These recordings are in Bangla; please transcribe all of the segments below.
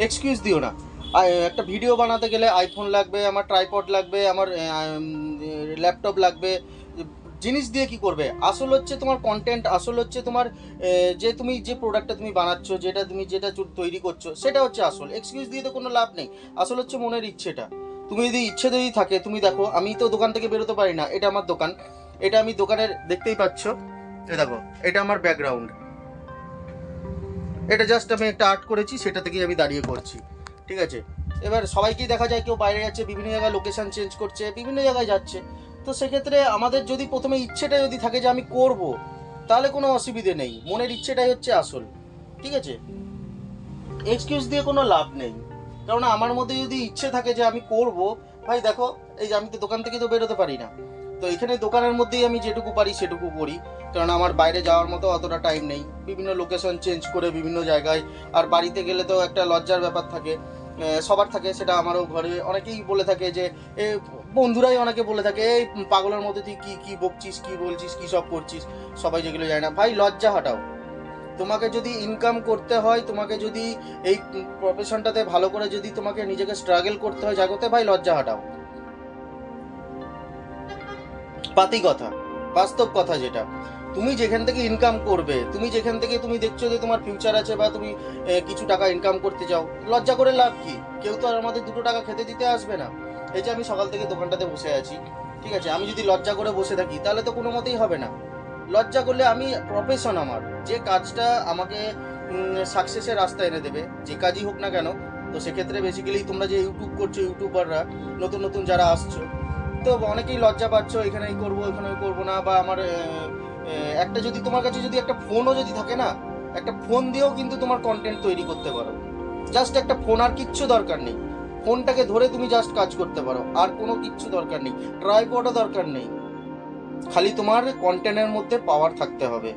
এক্সকিউজ দিও না। একটা ভিডিও বানাতে গেলে আইফোন লাগবে, আমার ট্রাইপড লাগবে, আমার ল্যাপটপ লাগবে, জিনিস দিয়ে কি করবে? আসল হচ্ছে তোমার কন্টেন্ট, আসল হচ্ছে তোমার যে তুমি যে প্রোডাক্টটা তুমি বানাচ্ছ, যেটা তৈরি করছো, সেটা হচ্ছে আসল। এক্সকিউজ দিয়ে তো কোনো লাভ নেই। আসল হচ্ছে মনের ইচ্ছেটা। তুমি যদি ইচ্ছে যদি থাকে, তুমি দেখো আমি তো দোকান থেকে বেরোতে পারি না, এটা আমার দোকান, এটা আমি দোকানের দেখতেই পাচ্ছ, এ দেখো এটা আমার ব্যাকগ্রাউন্ড, এটা জাস্ট আমি একটা আর্ট করেছি, সেটা থেকেই আমি দাঁড়িয়ে করছি, ঠিক আছে? এবার সবাইকেই দেখা যায় কেউ বাইরে যাচ্ছে, বিভিন্ন জায়গায় লোকেশন চেঞ্জ করছে, বিভিন্ন জায়গায় যাচ্ছে। তো সেক্ষেত্রে আমাদের যদি প্রথমে ইচ্ছেটা যদি থাকে যে আমি করব, তাহলে কোনো অসুবিধে নেই। মনের ইচ্ছেটাই হচ্ছে আসল, ঠিক আছে? এক্সকিউজ দিয়ে কোনো লাভ নেই। কারণ আমার মধ্যে যদি ইচ্ছে থাকে যে আমি করব, ভাই দেখো এই যে আমি তো দোকান থেকে তো বেরোতে পারি না, তো এখানে দোকানের মধ্যেই আমি যেটুকু পারি সেটুকু করি। কারণ আমার বাইরে যাওয়ার মতো অতটা টাইম নেই, বিভিন্ন লোকেশন চেঞ্জ করে বিভিন্ন জায়গায়। আর বাড়িতে গেলে তো একটা লজ্জার ব্যাপার থাকে, সবার থাকে, সেটা আমারও ঘরে অনেকেই বলে থাকে যে বন্ধুরাই অনেকে বলে থাকে, এই পাগলের মধ্যে তুই কি কি বকছিস, কি বলছিস, কি সব করছিস, সবাই যেগুলো যায় না। ভাই লজ্জা হাটাও। তোমাকে যদি ইনকাম করতে হয়, তোমাকে যদি এই প্রফেশনটাতে ভালো করে যদি তোমাকে নিজেকে স্ট্রাগল করতে হয় জাগতে, ভাই লজ্জা হাটাও। পাতি কথা, বাস্তব কথা যেটা। তুমি যেখান থেকে ইনকাম করবে, তুমি যেখান থেকে তুমি দেখছো যে তোমার ফিউচার আছে, বা তুমি কিছু টাকা ইনকাম করতে চাও, লজ্জা করে লাভ কি? কেউ তো আর আমাদের 2 টাকা খেতে দিতে আসবে না। এই যে আমি সকাল থেকে দোকানটাতে বসে আছি, ঠিক আছে, আমি যদি লজ্জা করে বসে থাকি তাহলে তো কোনো মতেই হবে না। লজ্জা করলে আমি প্রফেশন, আমার যে কাজটা আমাকে সাকসেসের রাস্তা এনে দেবে, যে কাজই হোক না কেন। তো সেক্ষেত্রে বেসিক্যালি তোমরা যে ইউটিউব করছো, ইউটিউবাররা নতুন নতুন যারা আসছো, তো অনেকেই লজ্জা পাচ্ছ, এখানে এই করবো, এখানে ওই করবো না। বা আমার একটা যদি তোমার কাছে যদি একটা ফোনও যদি থাকে না, একটা ফোন দিয়েও কিন্তু তোমার কন্টেন্ট তৈরি করতে পারো। জাস্ট একটা ফোন, আর কিচ্ছু দরকার নেই। ফোনটাকে ধরে তুমি জাস্ট কাজ করতে পারো, আর কোনো কিচ্ছু দরকার নেই, ট্রাইপডও দরকার নেই। খালি তোমার কন্টেন্টের মধ্যে পাওয়ার থাকতে হবে।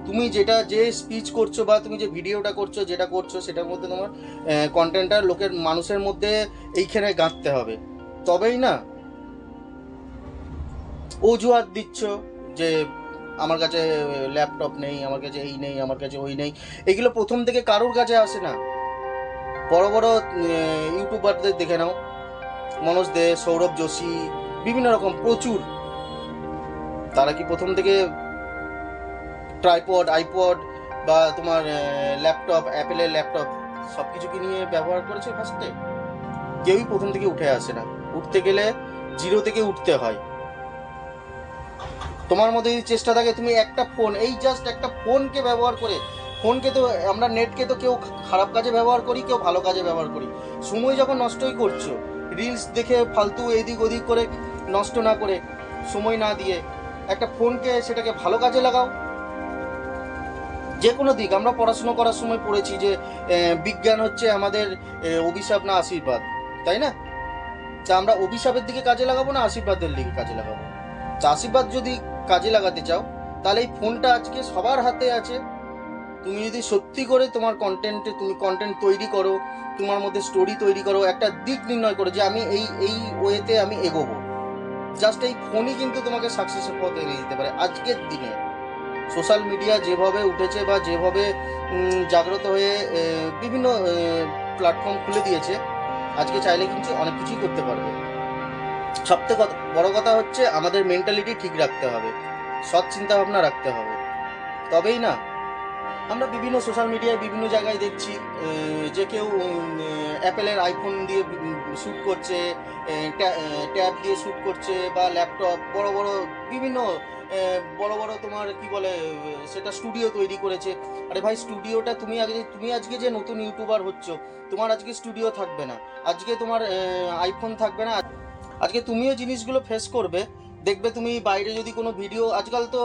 তুমি যেটা যে স্পিচ করছো, বা তুমি যে ভিডিওটা করছো, যেটা করছো, সেটার মধ্যে তোমার কন্টেন্টটা লোকের মানুষের মধ্যে এইখানে গাঁথতে হবে, তবেই না। অজুহাত দিচ্ছ যে আমার কাছে ল্যাপটপ নেই, আমার কাছে এই নেই, আমার কাছে ওই নেই, এগুলো প্রথম থেকে কারোর কাছে আসে না। বড় বড় ইউটিউবারদের দেখে নাও, মনোজ দে, সৌরভ যোশী, বিভিন্ন রকম প্রচুর, তারা কি প্রথম থেকে ট্রাইপড, আইপড, বা তোমার ল্যাপটপ, অ্যাপেলের ল্যাপটপ, সব কিছু কি নিয়ে ব্যবহার করেছে ফার্স্টে? কেউই প্রথম থেকে উঠে আসে না। উঠতে গেলে জিরো থেকে উঠতে হয়। তোমার মধ্যে যদি চেষ্টা থাকে, তুমি একটা ফোন, এই জাস্ট একটা ফোনকে ব্যবহার করে, ফোনকে তো আমরা নেটকে তো কেউ খারাপ কাজে ব্যবহার করি, কেউ ভালো কাজে ব্যবহার করি। সময় যখন নষ্টই করছো, রিলস দেখে ফালতু এদিক ওদিক করে নষ্ট না করে, সময় না দিয়ে একটা ফোনকে সেটাকে ভালো কাজে লাগাও। যে কোনো দিক, আমরা পড়াশুনো করার সময় পড়েছি যে বিজ্ঞান হচ্ছে আমাদের অভিশাপ না আশীর্বাদ, তাই না? তা আমরা অভিশাপের দিকে কাজে লাগাবো না আশীর্বাদের দিকে কাজে লাগাবো? তা আশীর্বাদ যদি কাজে লাগাতে চাও, তাহলে এই ফোনটা আজকে সবার হাতে আছে। তুমি যদি সত্যি করে তোমার কন্টেন্টে তুমি কন্টেন্ট তৈরি করো, তোমার মধ্যে স্টোরি তৈরি করো, একটা দিক নির্ণয় করো যে আমি এই এই ওয়েতে আমি এগোবো, জাস্ট এই ফোনই কিন্তু তোমাকে সাকসেসের পথে এগিয়ে দিতে পারে। আজকের দিনে সোশ্যাল মিডিয়া যেভাবে উঠেছে, বা যেভাবে জাগ্রত হয়ে বিভিন্ন প্ল্যাটফর্ম খুলে দিয়েছে, আজকে চাইলে কিন্তু অনেক কিছুই করতে পারবে। সবথেকে বড় কথা হচ্ছে আমাদের মেন্টালিটি ঠিক রাখতে হবে, সৎ চিন্তা ভাবনা রাখতে হবে, তবেই না। আমরা বিভিন্ন সোশ্যাল মিডিয়ায় বিভিন্ন জায়গায় দেখছি যে কেউ অ্যাপেলের আইফোন দিয়ে শ্যুট করছে, ট্যাব দিয়ে শ্যুট করছে, বা ল্যাপটপ, বড় বড় বিভিন্ন বড় বড় তোমার কি বলে, সেটা স্টুডিও তৈরি করেছে। আরে ভাই, স্টুডিওটা তুমি আজকে যে নতুন ইউটিউবার হচ্ছ, তোমার আজকে স্টুডিও থাকবে না, আজকে তোমার আইফোন থাকবে না, আজকে তুমিও জিনিসগুলো ফেস করবে। দেখবে তুমি বাইরে যদি কোনো ভিডিও, আজকাল তো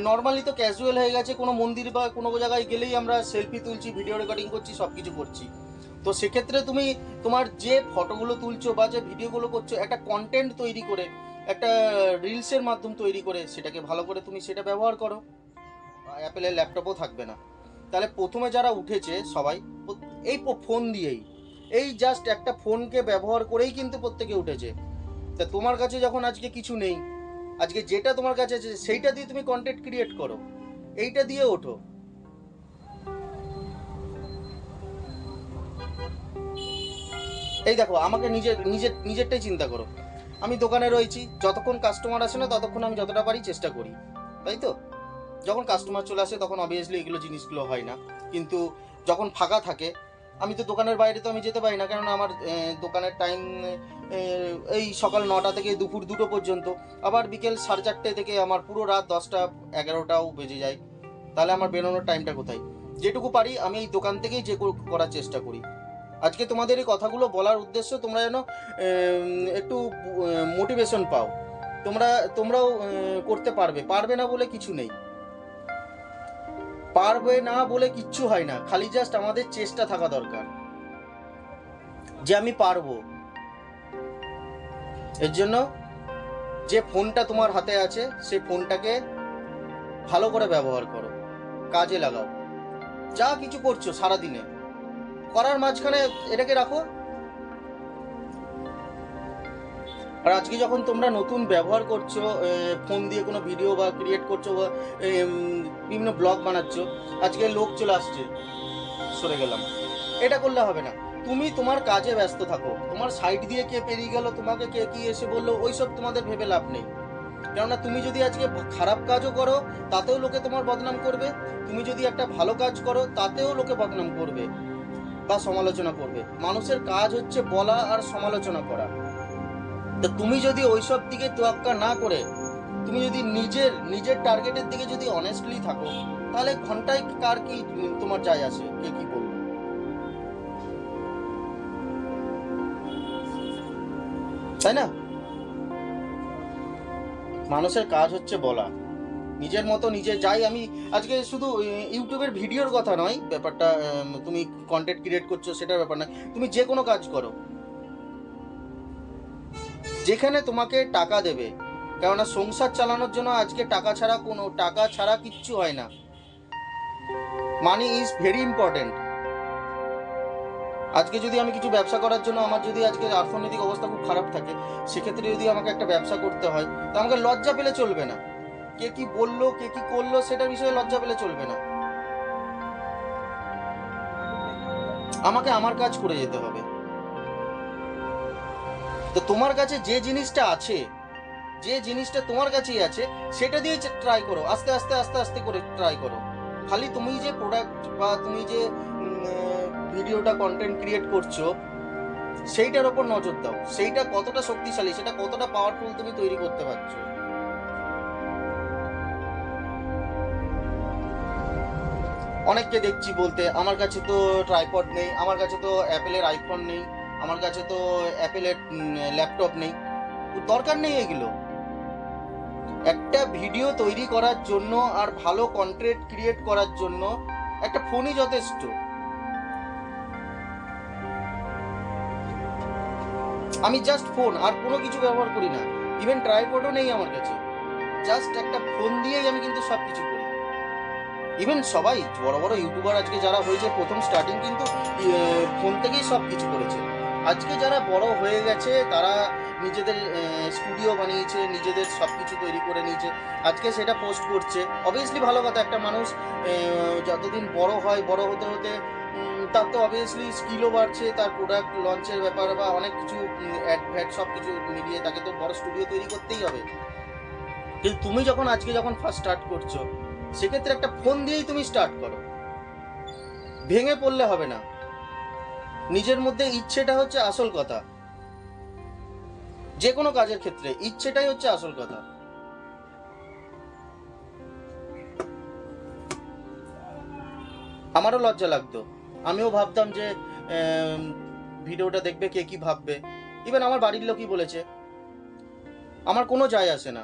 নর্মালি তো ক্যাজুয়াল হয়ে গেছে, কোনো মন্দির বা কোনো জায়গায় গেলেই আমরা সেলফি তুলছি, ভিডিও রেকর্ডিং করছি, সব কিছু করছি। তো সেক্ষেত্রে তুমি তোমার যে ফটোগুলো তুলছো বা যে ভিডিওগুলো করছো, একটা কন্টেন্ট তৈরি করে, একটা রিলসের মাধ্যম তৈরি করে, সেটাকে ভালো করে তুমি সেটা ব্যবহার করো। অ্যাপেলের ল্যাপটপও থাকবে না। তাহলে প্রথমে যারা উঠেছে সবাই এই ফোন দিয়েই, এই জাস্ট একটা ফোনকে ব্যবহার করেই কিন্তু প্রত্যেকে উঠেছে। তা তোমার কাছে যখন আজকে কিছু নেই, আজকে যেটা তোমার কাছে আছে সেইটা দিয়ে তুমি কন্টেন্ট ক্রিয়েট করো, এইটা দিয়ে ওঠো। এই দেখো, আমাকে নিজেরটাই চিন্তা করো। আমি দোকানে রয়েছি, যতক্ষণ কাস্টমার আসে না ততক্ষণ আমি যতটা পারি চেষ্টা করি, তাই তো? যখন কাস্টমার চলে আসে তখন অবভিয়াসলি এগুলো জিনিসগুলো হয় না। কিন্তু যখন ফাঁকা থাকে, আমি তো দোকানের বাইরে তো আমি যেতে পারি না, কারণ আমার দোকানের টাইম এই সকাল 9টা থেকে দুপুর 2টো পর্যন্ত, আবার বিকেল 4:30 থেকে আমার পুরো রাত 10টা 11টাও বেজে যায়। তাহলে আমার বেরোনোর টাইমটা কোথায়? যেটুকু পারি আমি এই দোকান থেকেই করার চেষ্টা করি। আজকে তোমাদের এই কথাগুলো বলার উদ্দেশ্য তোমরা যেন একটু মোটিভেশন পাও। তোমরাও করতে পারবে না বলে কিছু নেই, পারবে না বলে কিচ্ছু হয় না, খালি জাস্ট আমাদের চেষ্টা থাকা দরকার যে আমি পারবো। এর জন্য যে ফোনটা তোমার হাতে আছে সেই ফোনটাকে ভালো করে ব্যবহার করো, কাজে লাগাও। যা কিছু করছো সারাদিনে করার মাঝখানে এটাকে রাখো। আর আজকে যখন তোমরা নতুন ব্যবহার করছো, ফোন দিয়ে কোনো ভিডিও বা ক্রিয়েট করছো বা বিভিন্ন ব্লগ বানাচ্ছো, আজকে লোক চলে আসছে, সরে গেলাম, এটা করলে হবে না। তুমি তোমার কাজে ব্যস্ত থাকো, তোমার সাইড দিয়ে কে পেরিয়ে গেল, তোমাকে কে কি এসে বললো, ওইসব তোমাদের ভেবে লাভ নেই। কেননা তুমি যদি আজকে খারাপ কাজও করো তাতেও লোকে তোমার বদনাম করবে, তুমি যদি একটা ভালো কাজ করো তাতেও লোকে বদনাম করবে বা সমালোচনা করবে। মানুষের কাজ হচ্ছে বলা আর সমালোচনা করা। তো তুমি যদি ওইসব দিকে তোয়াক্কা না করে তুমি যদি নিজের টার্গেটের দিকে যদি অনেস্টলি থাকো, তাহলে ঘন্টায় কার কি তোমার যায় আসে, কে কি বলবে, তাই না? মানুষের কাজ হচ্ছে বলা, নিজের মতো নিজে যাই। আমি আজকে শুধু ইউটিউবের ভিডিওর কথা নয় ব্যাপারটা, তুমি কন্টেন্ট ক্রিয়েট করছো সেটার ব্যাপার নয়, তুমি যে কোনো কাজ করো যেখানে তোমাকে টাকা দেবে। কেননা সংসার চালানোর জন্য আজকে টাকা ছাড়া কিচ্ছু হয় না। Money is very important. আজকে যদি আমি কিছু ব্যবসা করার জন্য আমার যদি আজকে অর্থনৈতিক অবস্থা খুব খারাপ থাকে, সেক্ষেত্রে যদি আমাকে একটা ব্যবসা করতে হয়, তো আমাকে লজ্জা পেলে চলবে না। কে কি বললো, কে কি করলো সেটার বিষয়ে লজ্জা পেলে চলবে না। আমাকে আমার কাজ করে যেতে হবে। তো তোমার কাছে যে জিনিসটা আছে, যে জিনিসটা তোমার কাছেই আছে, সেটা দিয়ে ট্রাই করো, আস্তে আস্তে আস্তে আস্তে করে ট্রাই করো। খালি তুমি যে প্রোডাক্ট বা তুমি যে ভিডিওটা কন্টেন্ট ক্রিয়েট করছো সেইটার ওপর নজর দাও, সেইটা কতটা শক্তিশালী, সেটা কতটা পাওয়ারফুল তুমি তৈরি করতে পারছো। অনেককে দেখছি বলতে, আমার কাছে তো ট্রাইপড নেই, আমার কাছে তো অ্যাপেলের আইফোন নেই, আমার কাছে তো অ্যাপেলের ল্যাপটপ নেই। দরকার নেই এগুলো। একটা ভিডিও তৈরি করার জন্য আর ভালো কন্টেন্ট ক্রিয়েট করার জন্য একটা ফোনই যথেষ্ট। আমি জাস্ট ফোন আর কোনো কিছু ব্যবহার করি না, ইভেন ট্রাইপডও নেই আমার কাছে। জাস্ট একটা ফোন দিয়েই আমি কিন্তু সব কিছু করি। ইভেন সবাই বড় বড় ইউটিউবার আজকে যারা হয়েছে, প্রথম স্টার্টিং কিন্তু ফোন থেকেই সব কিছু করেছে। আজকে যারা বড় হয়ে গেছে তারা নিজেদের স্টুডিও বানিয়েছে, নিজেদের সব কিছু তৈরি করে নিয়েছে, আজকে সেটা পোস্ট করছে। অবভিয়াসলি ভালো কথা, একটা মানুষ যতদিন বড় হয়, বড় হতে হতে তার তো অবভিয়াসলি স্কিলও বাড়ছে, তার প্রোডাক্ট লঞ্চের ব্যাপার বা অনেক কিছু অ্যাড ফ্যাড সব কিছু মিলিয়ে তাকে তো বড় স্টুডিও তৈরি করতেই হবে। কিন্তু তুমি যখন ফার্স্ট স্টার্ট করছো, সেক্ষেত্রে একটা ফোন দিয়েই তুমি স্টার্ট করো, ভেঙে পড়লে হবে না। নিজের মধ্যে ইচ্ছেটা হচ্ছে আসল কথা, যে কোনো কাজের ক্ষেত্রে ইচ্ছেটাই হচ্ছে আসল কথা। আমারও লজ্জা লাগতো, আমিও ভাবতাম যে ভিডিওটা দেখবে কে কি ভাববে। ইভেন আমার বাড়ির লোকই বলেছে, আমার কোনো যায় আসে না,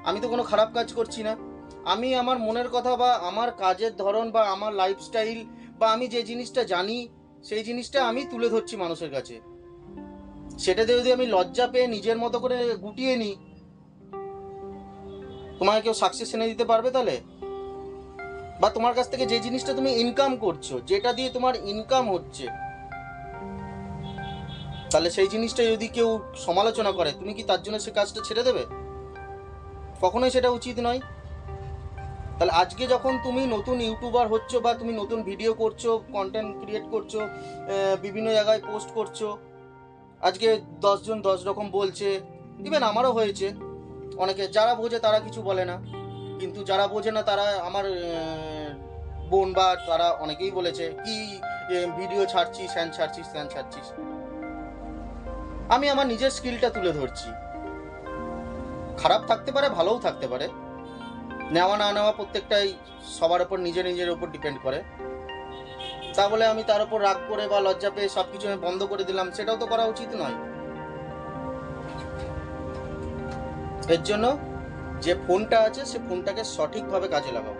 আমি তো কোনো খারাপ কাজ করছি না, আমি আমার মনের কথা বা আমার কাজের ধরন বা আমার লাইফস্টাইল বা আমি যে জিনিসটা জানি সেই জিনিসটা আমি তুলে ধরছি মানুষের কাছে। সেটাতে যদি আমি লজ্জা পেয়ে নিজের মতো করে গুটিয়ে নিই, তোমাকে কেউ সাকসেস এনে দিতে পারবে তাহলে? বা তোমার কাছ থেকে যে জিনিসটা তুমি ইনকাম করছো, যেটা দিয়ে তোমার ইনকাম হচ্ছে, তাহলে সেই জিনিসটা যদি কেউ সমালোচনা করে, তুমি কি তার জন্য সে কাজটা ছেড়ে দেবে? কখনোই সেটা উচিত নয়। তাহলে আজকে যখন তুমি নতুন ইউটিউবার হচ্ছ বা তুমি নতুন ভিডিও করছো, কন্টেন্ট ক্রিয়েট করছো, বিভিন্ন জায়গায় পোস্ট করছো, আজকে 10 জন 10 রকম বলছে, ইভেন আমারও হয়েছে। অনেকে যারা বোঝে তারা কিছু বলে না, কিন্তু যারা বোঝে না তারা আমার বোন বা তারা অনেকেই বলেছে কি ভিডিও ছাড়ছিস, হ্যান ছাড়ছিস, ত্যান ছাড়ছিস। আমি আমার নিজের স্কিলটা তুলে ধরছি। খারাপ থাকতে পারে, ভালোও থাকতে পারে, নেওয়া না নেওয়া প্রত্যেকটাই সবার উপর নিজের উপর ডিপেন্ড করে। তা বলে আমি তার উপর রাগ করে বা লজ্জা পেয়ে সবকিছু আমি বন্ধ করে দিলাম, সেটাও তো করা উচিত নয়। এর জন্য যে ফোনটা আছে সে ফোনটাকে সঠিকভাবে কাজে লাগাও।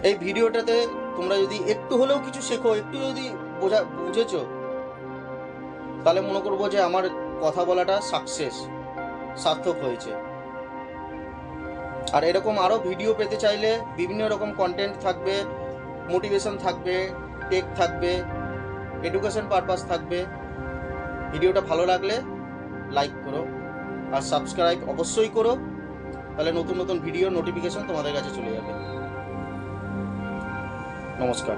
এই ভিডিওটাতে তোমরা যদি একটু হলেও কিছু শেখো, একটু যদি বুঝেছো, তাহলে মনে করবো যে আমার কথা বলাটা সার্থক হয়েছে। আর এরকম আরো ভিডিও পেতে চাইলে বিভিন্ন রকম কন্টেন্ট থাকবে, মোটিভেশন থাকবে, টেক থাকবে, এডুকেশন পারপাস থাকবে। ভিডিওটা ভালো লাগলে লাইক করো আর সাবস্ক্রাইব অবশ্যই করো, তাহলে নতুন নতুন ভিডিও নোটিফিকেশন তোমাদের কাছে চলে যাবে। নমস্কার।